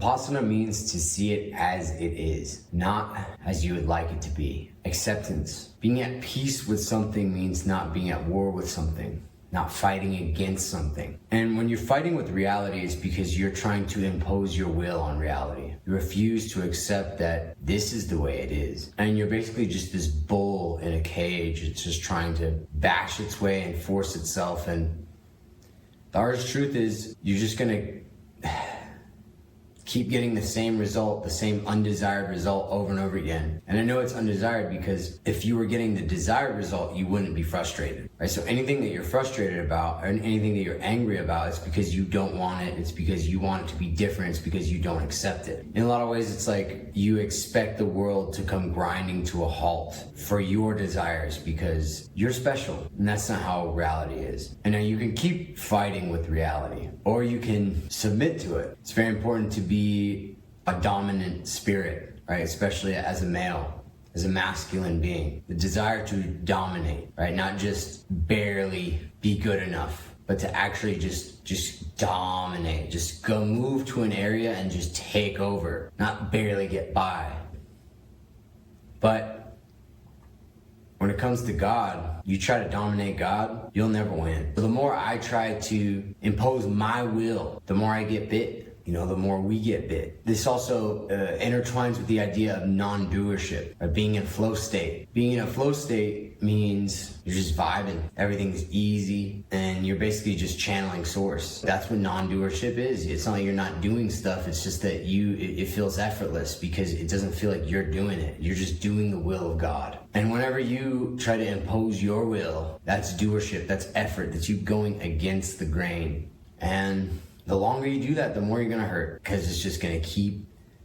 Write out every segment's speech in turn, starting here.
Vipassana means to see it as it is, not as you would like it to be. Acceptance. Being at peace with something means not being at war with something, not fighting against something. And when you're fighting with reality, it's because you're trying to impose your will on reality. You refuse to accept that this is the way it is. And you're basically just this bull in a cage. It's just trying to bash its way and force itself. And the harsh truth is you're just gonna keep getting the same result, the same undesired result over and over again. And I know it's undesired because if you were getting the desired result, you wouldn't be frustrated, right? So anything that you're frustrated about or anything that you're angry about, it's because you don't want it. It's because you want it to be different. It's because you don't accept it. In a lot of ways, it's like you expect the world to come grinding to a halt for your desires because you're special. And that's not how reality is. And now you can keep fighting with reality or you can submit to it. It's very important to be a dominant spirit, right? Especially as a male, as a masculine being. The desire to dominate, right? Not just barely be good enough, but to actually just dominate. Just go move to an area and just take over, not barely get by. But when it comes to God, you try to dominate God, you'll never win. So the more I try to impose my will, the more I get bit, the more we get bit. This also intertwines with the idea of non-doership, of being in flow state. Being in a flow state means you're just vibing. Everything's easy and you're basically just channeling source. That's what non-doership is. It's not like you're not doing stuff. It's just that it feels effortless because it doesn't feel like you're doing it. You're just doing the will of God. And whenever you try to impose your will, that's doership, that's effort, that's you going against the grain. And the longer you do that, the more you're gonna hurt because it's just gonna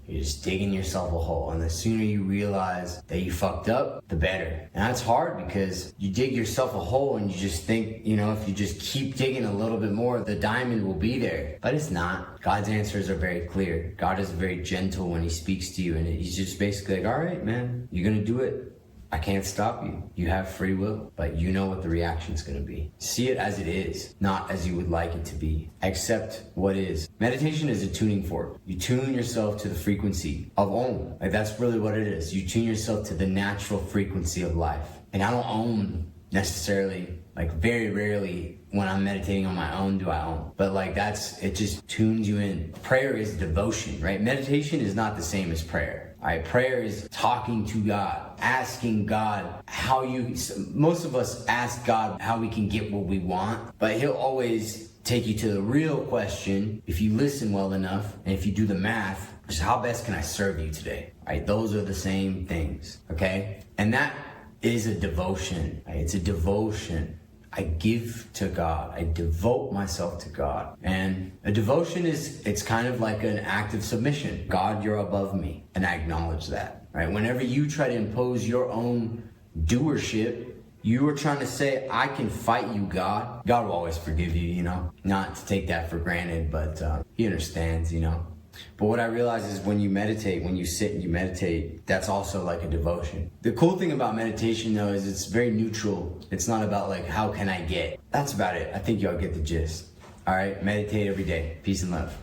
you're just digging yourself a hole. And the sooner you realize that you fucked up, the better. And that's hard because you dig yourself a hole and you just think, if you just keep digging a little bit more, the diamond will be there. But it's not. God's answers are very clear. God is very gentle when he speaks to you. And he's just basically like, all right, man, you're gonna do it. I can't stop you. You have free will, but you know what the reaction's gonna be. See it as it is, not as you would like it to be. Accept what is. Meditation is a tuning fork. You tune yourself to the frequency of Om. That's really what it is. You tune yourself to the natural frequency of life. And I don't Om necessarily, very rarely when I'm meditating on my own do I Om. But it just tunes you in. Prayer is devotion, right? Meditation is not the same as prayer. All right, prayer is talking to God, asking God most of us ask God how we can get what we want, but he'll always take you to the real question if you listen well enough and if you do the math, which is how best can I serve you today? All right, those are the same things, okay? And that is a devotion, right? It's a devotion. I give to God. I devote myself to God. And a devotion it's kind of like an act of submission. God, you're above me. And I acknowledge that, right? Whenever you try to impose your own doership, you are trying to say, I can fight you, God. God will always forgive you, not to take that for granted, but he understands, But what I realize is when you meditate, when you sit and you meditate, that's also like a devotion. The cool thing about meditation though is it's very neutral. It's not about how can I get? That's about it. I think y'all get the gist. All right, meditate every day. Peace and love.